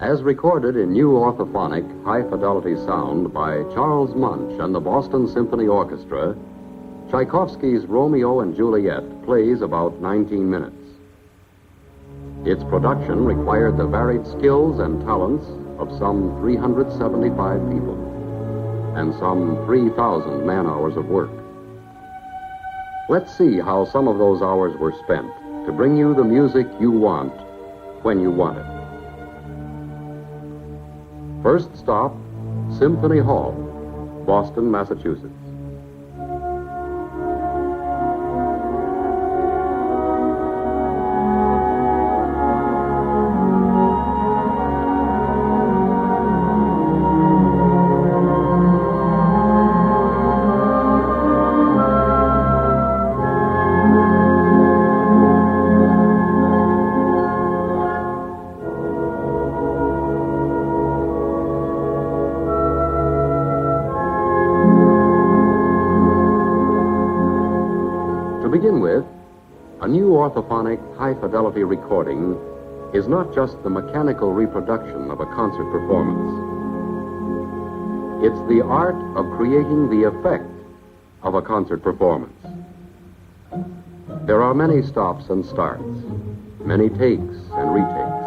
As recorded in new orthophonic, high-fidelity sound by Charles Munch and the Boston Symphony Orchestra, Tchaikovsky's Romeo and Juliet plays about 19 minutes. Its production required the varied skills and talents of some 375 people and some 3,000 man-hours of work. Let's see how some of those hours were spent to bring you the music you want when you want it. First stop, Symphony Hall, Boston, Massachusetts. To begin with, a new orthophonic high-fidelity recording is not just the mechanical reproduction of a concert performance. It's the art of creating the effect of a concert performance. There are many stops and starts, many takes and retakes.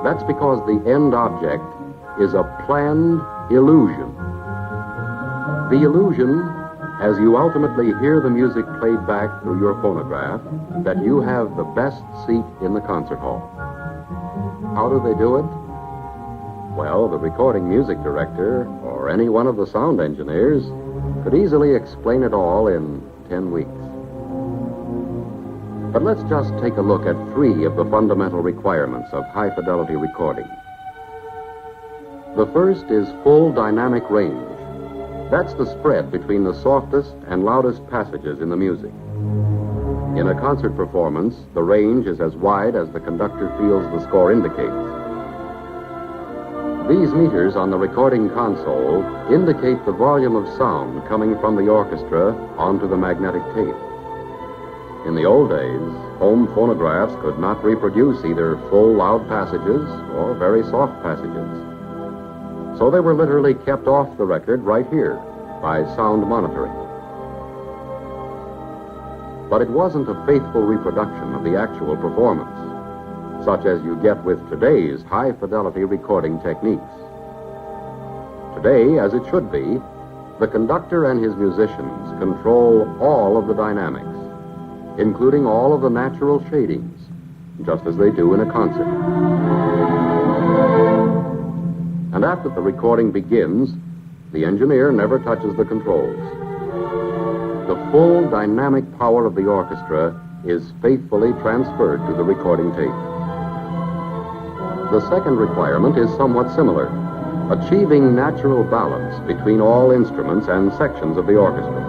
That's because the end object is a planned illusion. The illusion, as you ultimately hear the music played back through your phonograph, that you have the best seat in the concert hall. How do they do it? Well, the recording music director or any one of the sound engineers could easily explain it all in 10 weeks. But let's just take a look at 3 of the fundamental requirements of high-fidelity recording. The first is full dynamic range. That's the spread between the softest and loudest passages in the music. In a concert performance, the range is as wide as the conductor feels the score indicates. These meters on the recording console indicate the volume of sound coming from the orchestra onto the magnetic tape. In the old days, home phonographs could not reproduce either full loud passages or very soft passages. So they were literally kept off the record right here by sound monitoring. But it wasn't a faithful reproduction of the actual performance, such as you get with today's high-fidelity recording techniques. Today, as it should be, the conductor and his musicians control all of the dynamics, including all of the natural shadings, just as they do in a concert. And after the recording begins, the engineer never touches the controls. The full dynamic power of the orchestra is faithfully transferred to the recording tape. The second requirement is somewhat similar, achieving natural balance between all instruments and sections of the orchestra.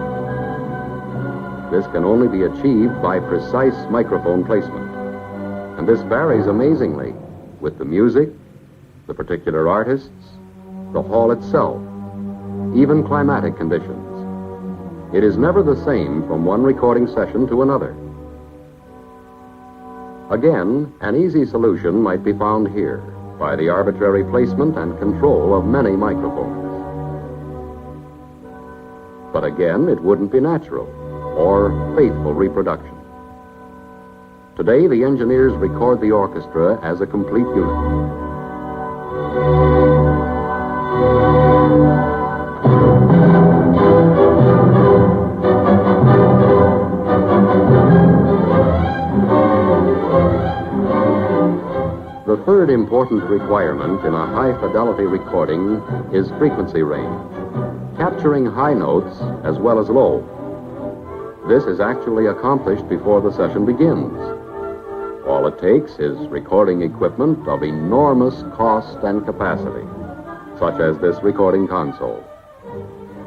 This can only be achieved by precise microphone placement, and this varies amazingly with the music, the particular artists, the hall itself, even climatic conditions. It is never the same from one recording session to another. Again, an easy solution might be found here by the arbitrary placement and control of many microphones. But again, it wouldn't be natural or faithful reproduction. Today, the engineers record the orchestra as a complete unit. The third important requirement in a high-fidelity recording is frequency range, capturing high notes as well as low. This is actually accomplished before the session begins. All it takes is recording equipment of enormous cost and capacity, such as this recording console.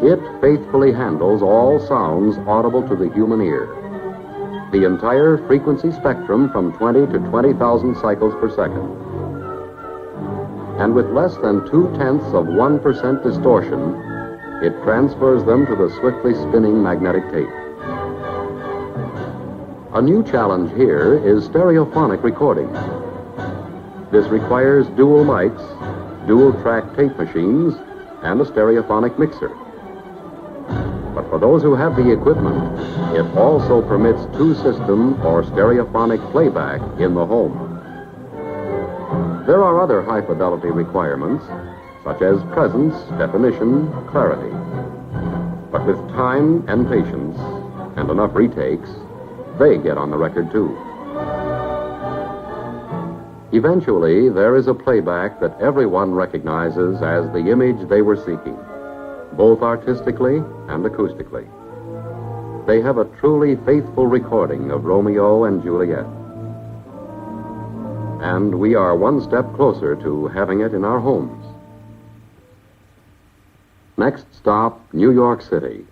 It faithfully handles all sounds audible to the human ear, the entire frequency spectrum from 20 to 20,000 cycles per second. And with less than 0.2% distortion, it transfers them to the swiftly spinning magnetic tape. A new challenge here is stereophonic recording. This requires dual mics, dual-track tape machines, and a stereophonic mixer. But for those who have the equipment, it also permits two-system or stereophonic playback in the home. There are other high-fidelity requirements, such as presence, definition, clarity. But with time and patience and enough retakes, they get on the record too. Eventually, there is a playback that everyone recognizes as the image they were seeking, both artistically and acoustically. They have a truly faithful recording of Romeo and Juliet. And we are one step closer to having it in our homes. Next stop, New York City,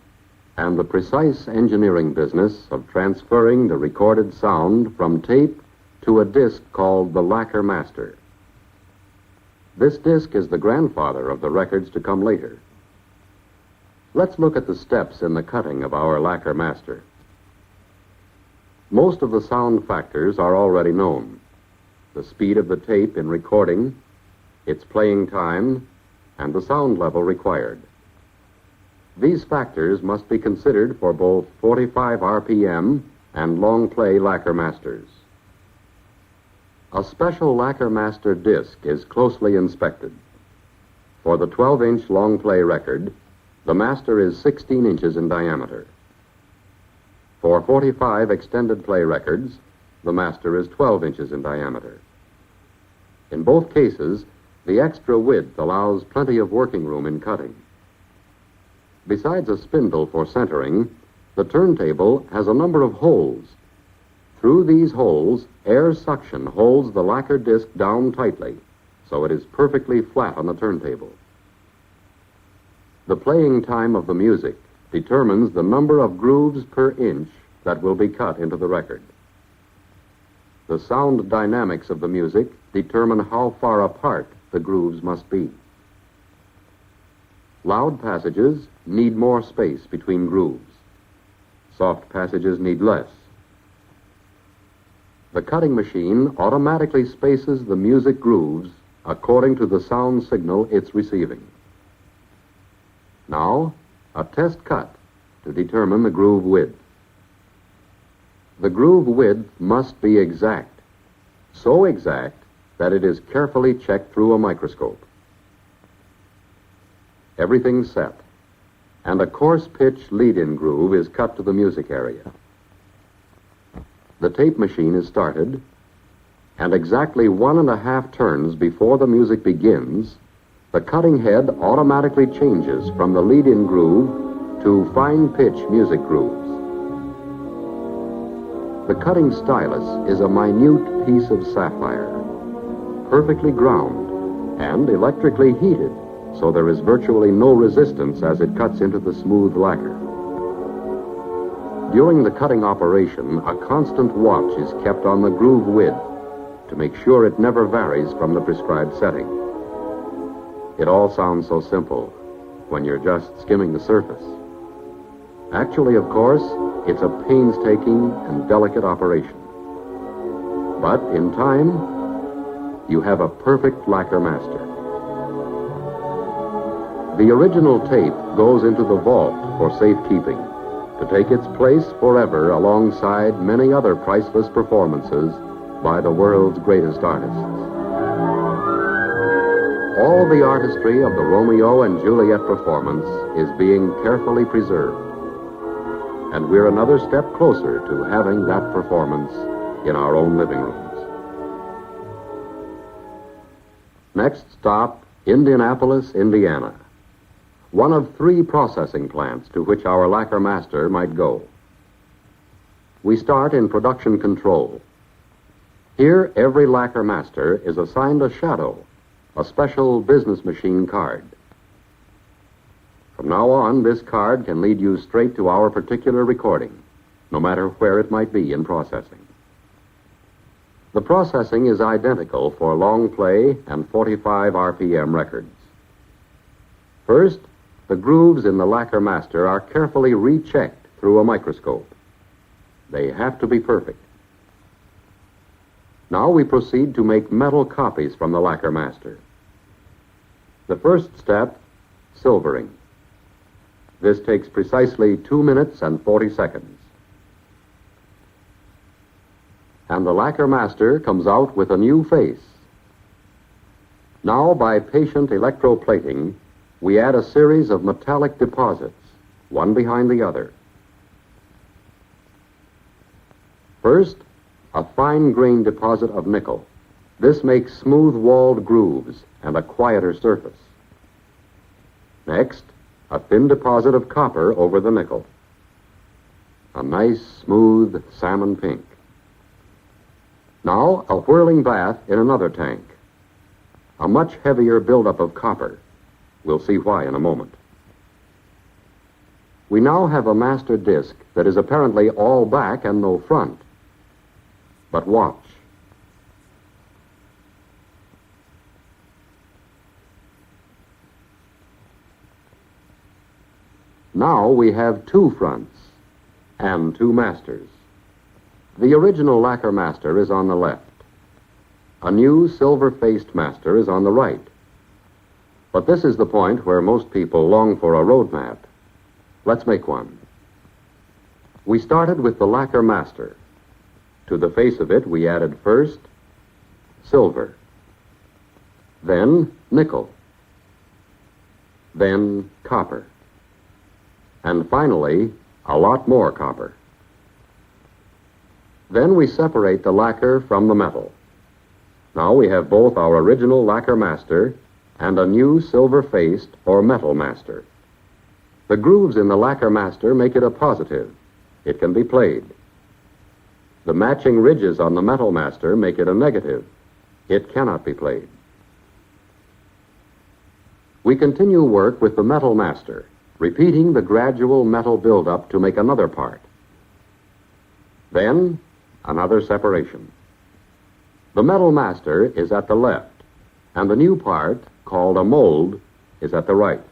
and the precise engineering business of transferring the recorded sound from tape to a disc called the Lacquer Master. This disc is the grandfather of the records to come later. Let's look at the steps in the cutting of our Lacquer Master. Most of the sound factors are already known. The speed of the tape in recording, its playing time, and the sound level required. These factors must be considered for both 45 RPM and long play Lacquer Masters. A special Lacquer Master disc is closely inspected. For the 12-inch long play record, the master is 16 inches in diameter. For 45 extended play records, the master is 12 inches in diameter. In both cases, the extra width allows plenty of working room in cutting. Besides a spindle for centering, the turntable has a number of holes. Through these holes, air suction holds the lacquer disc down tightly, so it is perfectly flat on the turntable. The playing time of the music determines the number of grooves per inch that will be cut into the record. The sound dynamics of the music determine how far apart the grooves must be. Loud passages need more space between grooves. Soft passages need less. The cutting machine automatically spaces the music grooves according to the sound signal it's receiving. Now, a test cut to determine the groove width. The groove width must be exact, so exact that it is carefully checked through a microscope. Everything's set, and a coarse pitch lead-in groove is cut to the music area. The tape machine is started, and exactly 1.5 turns before the music begins, the cutting head automatically changes from the lead-in groove to fine-pitch music grooves. The cutting stylus is a minute piece of sapphire, perfectly ground and electrically heated, so there is virtually no resistance as it cuts into the smooth lacquer. During the cutting operation, a constant watch is kept on the groove width to make sure it never varies from the prescribed setting. It all sounds so simple when you're just skimming the surface. Actually, of course, it's a painstaking and delicate operation. But in time, you have a perfect Lacquer Master. The original tape goes into the vault for safekeeping, to take its place forever alongside many other priceless performances by the world's greatest artists. All the artistry of the Romeo and Juliet performance is being carefully preserved, and we're another step closer to having that performance in our own living rooms. Next stop, Indianapolis, Indiana. One of 3 processing plants to which our Lacquer Master might go. We start in production control. Here, every Lacquer Master is assigned a shadow, a special business machine card. From now on, this card can lead you straight to our particular recording, no matter where it might be in processing. The processing is identical for long play and 45 RPM records. First, the grooves in the Lacquer Master are carefully rechecked through a microscope. They have to be perfect. Now we proceed to make metal copies from the lacquer master. The first step, silvering. This takes precisely 2 minutes and 40 seconds. And the lacquer master comes out with a new face. Now, by patient electroplating, we add a series of metallic deposits, one behind the other. First, a fine-grained deposit of nickel. This makes smooth-walled grooves and a quieter surface. Next, a thin deposit of copper over the nickel. A nice, smooth salmon pink. Now, a whirling bath in another tank. A much heavier buildup of copper. We'll see why in a moment. We now have a master disc that is apparently all back and no front. But watch. Now we have two fronts and two masters. The original lacquer master is on the left. A new silver-faced master is on the right. But this is the point where most people long for a road map. Let's make one. We started with the lacquer master. To the face of it, we added first silver, then nickel, then copper, and finally, a lot more copper. Then we separate the lacquer from the metal. Now we have both our original lacquer master and a new silver-faced or metal master. The grooves in the lacquer master make it a positive. It can be played. The matching ridges on the metal master make it a negative. It cannot be played. We continue work with the metal master, repeating the gradual metal buildup to make another part. Then, another separation. The metal master is at the left, and the new part, called a mold, is at the right.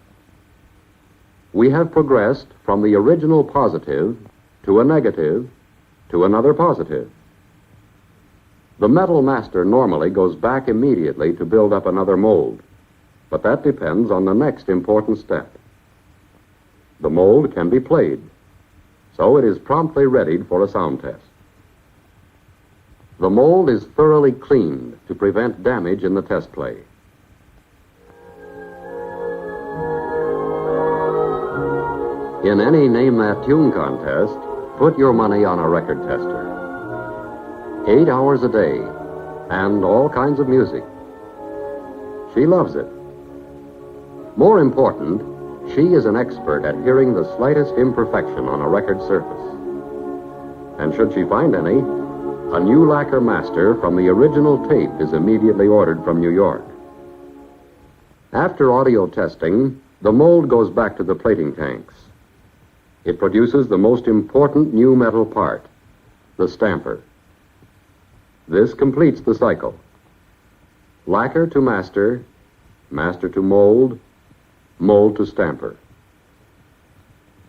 We have progressed from the original positive to a negative to another positive. The metal master normally goes back immediately to build up another mold, but that depends on the next important step. The mold can be played, so it is promptly readied for a sound test. The mold is thoroughly cleaned to prevent damage in the test play. In any Name That Tune contest, put your money on a record tester. 8 hours a day, and all kinds of music. She loves it. More important, she is an expert at hearing the slightest imperfection on a record surface. And should she find any, a new lacquer master from the original tape is immediately ordered from New York. After audio testing, the mold goes back to the plating tanks. It produces the most important new metal part, the stamper. This completes the cycle. Lacquer to master, master to mold, mold to stamper.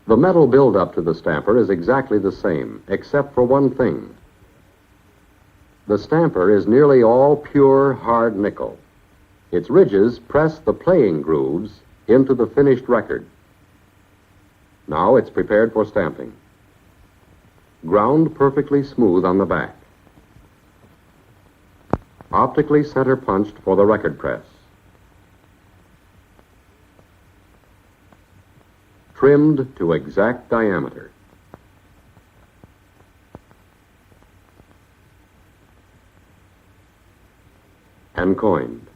The metal buildup to the stamper is exactly the same, except for one thing. The stamper is nearly all pure, hard nickel. Its ridges press the playing grooves into the finished record. Now it's prepared for stamping. Ground perfectly smooth on the back. Optically center punched for the record press. Trimmed to exact diameter. And coined,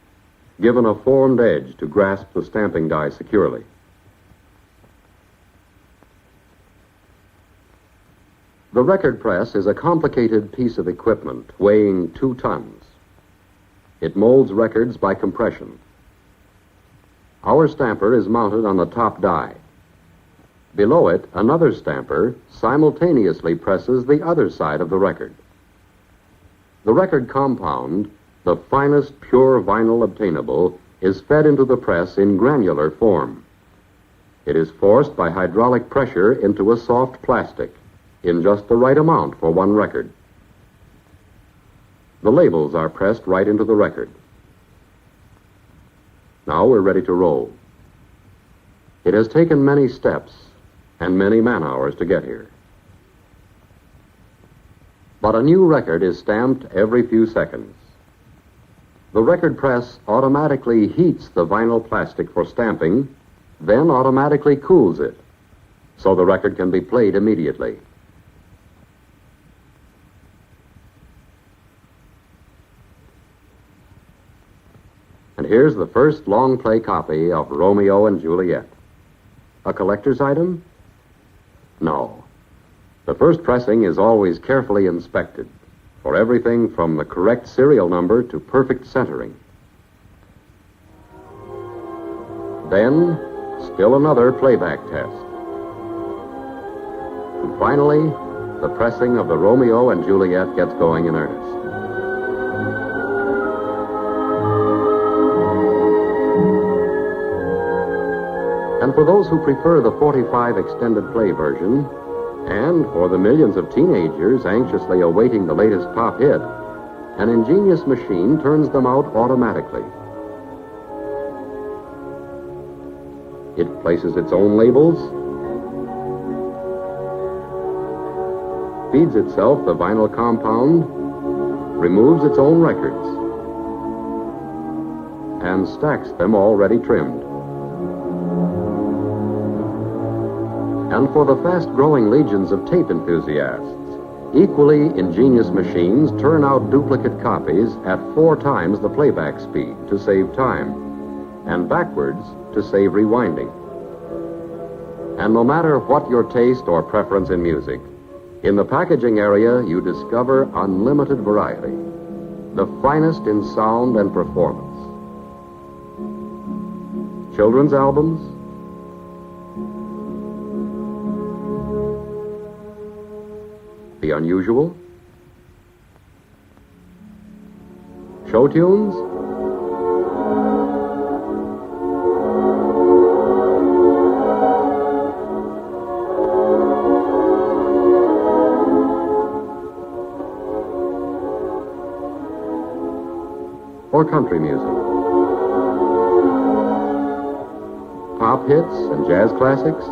given a formed edge to grasp the stamping die securely. The record press is a complicated piece of equipment weighing 2 tons. It molds records by compression. Our stamper is mounted on the top die. Below it, another stamper simultaneously presses the other side of the record. The record compound, the finest pure vinyl obtainable, is fed into the press in granular form. It is forced by hydraulic pressure into a soft plastic, in just the right amount for one record. The labels are pressed right into the record. Now we're ready to roll. It has taken many steps and many man-hours to get here. But a new record is stamped every few seconds. The record press automatically heats the vinyl plastic for stamping, then automatically cools it, so the record can be played immediately. And here's the first long-play copy of Romeo and Juliet. A collector's item? No. The first pressing is always carefully inspected for everything from the correct serial number to perfect centering. Then, still another playback test. And finally, the pressing of the Romeo and Juliet gets going in earnest. And for those who prefer the 45 extended play version, and for the millions of teenagers anxiously awaiting the latest pop hit, an ingenious machine turns them out automatically. It places its own labels, feeds itself the vinyl compound, removes its own records, and stacks them already trimmed. And for the fast-growing legions of tape enthusiasts, equally ingenious machines turn out duplicate copies at 4 times the playback speed to save time, and backwards to save rewinding. And no matter what your taste or preference in music, in the packaging area you discover unlimited variety, the finest in sound and performance. Children's albums, the unusual, show tunes, or country music, pop hits and jazz classics,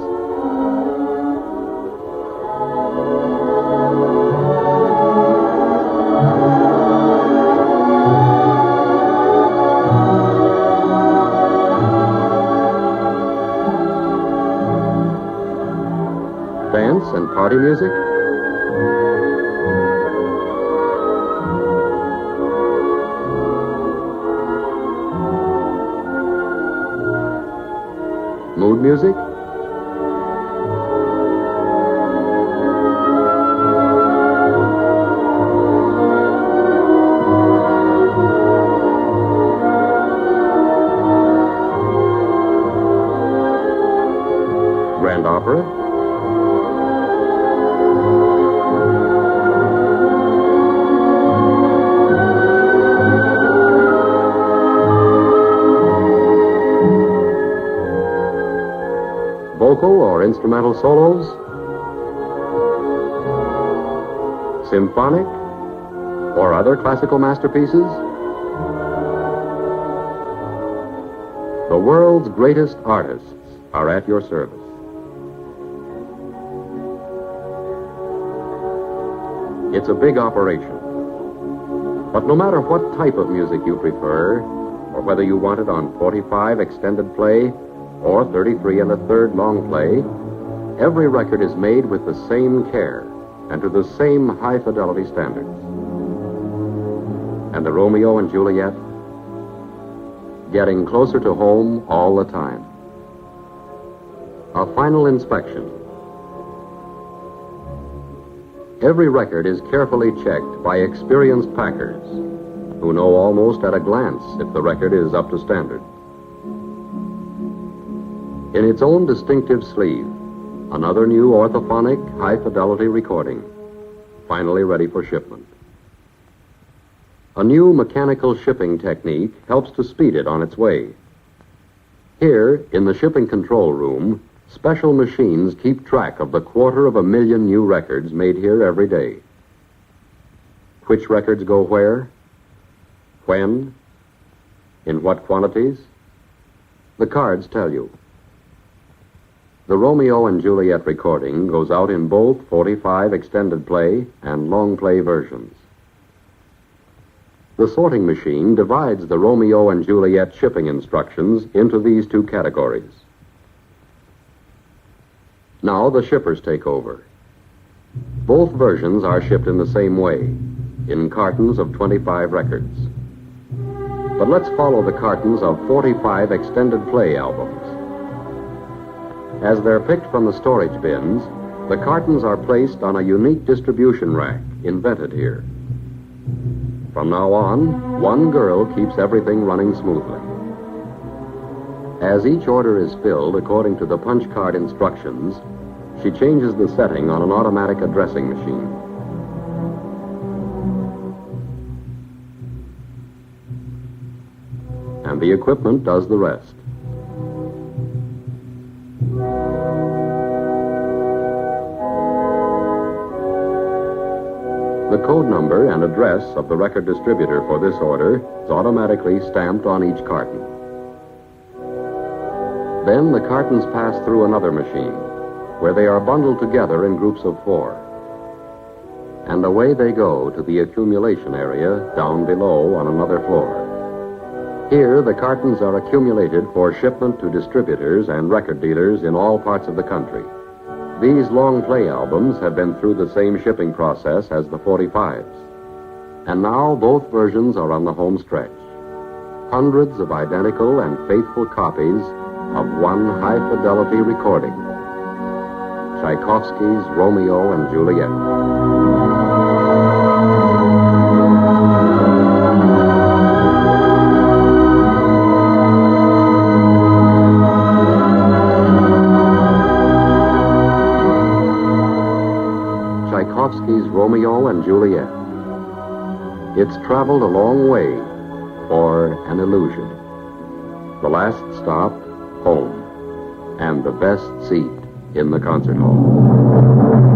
dance and party music, mood music, grand opera, vocal or instrumental solos, symphonic or other classical masterpieces. The world's greatest artists are at your service. It's a big operation. But no matter what type of music you prefer, or whether you want it on 45 extended play or 33 1/3 long play, every record is made with the same care and to the same high fidelity standards. And the Romeo and Juliet, getting closer to home all the time. A final inspection. Every record is carefully checked by experienced packers who know almost at a glance if the record is up to standard. In its own distinctive sleeve, another new orthophonic high-fidelity recording, finally ready for shipment. A new mechanical shipping technique helps to speed it on its way. Here, in the shipping control room, special machines keep track of the 250,000 new records made here every day. Which records go where When? In what quantities? The cards tell you. The Romeo and Juliet recording goes out in both 45 extended play and long play versions. The sorting machine divides the Romeo and Juliet shipping instructions into these two categories. Now the shippers take over. Both versions are shipped in the same way, in cartons of 25 records. But let's follow the cartons of 45 extended play albums. As they're picked from the storage bins, the cartons are placed on a unique distribution rack invented here. From now on, one girl keeps everything running smoothly. As each order is filled according to the punch card instructions, she changes the setting on an automatic addressing machine. And the equipment does the rest. The code number and address of the record distributor for this order is automatically stamped on each carton. Then the cartons pass through another machine, where they are bundled together in groups of 4. And away they go to the accumulation area down below on another floor. Here, the cartons are accumulated for shipment to distributors and record dealers in all parts of the country. These long play albums have been through the same shipping process as the 45s. And now both versions are on the home stretch. Hundreds of identical and faithful copies of one high-fidelity recording. Tchaikovsky's Romeo and Juliet. Tchaikovsky's Romeo and Juliet. It's traveled a long way for an illusion. The last stop, home, and the best seat in the concert hall.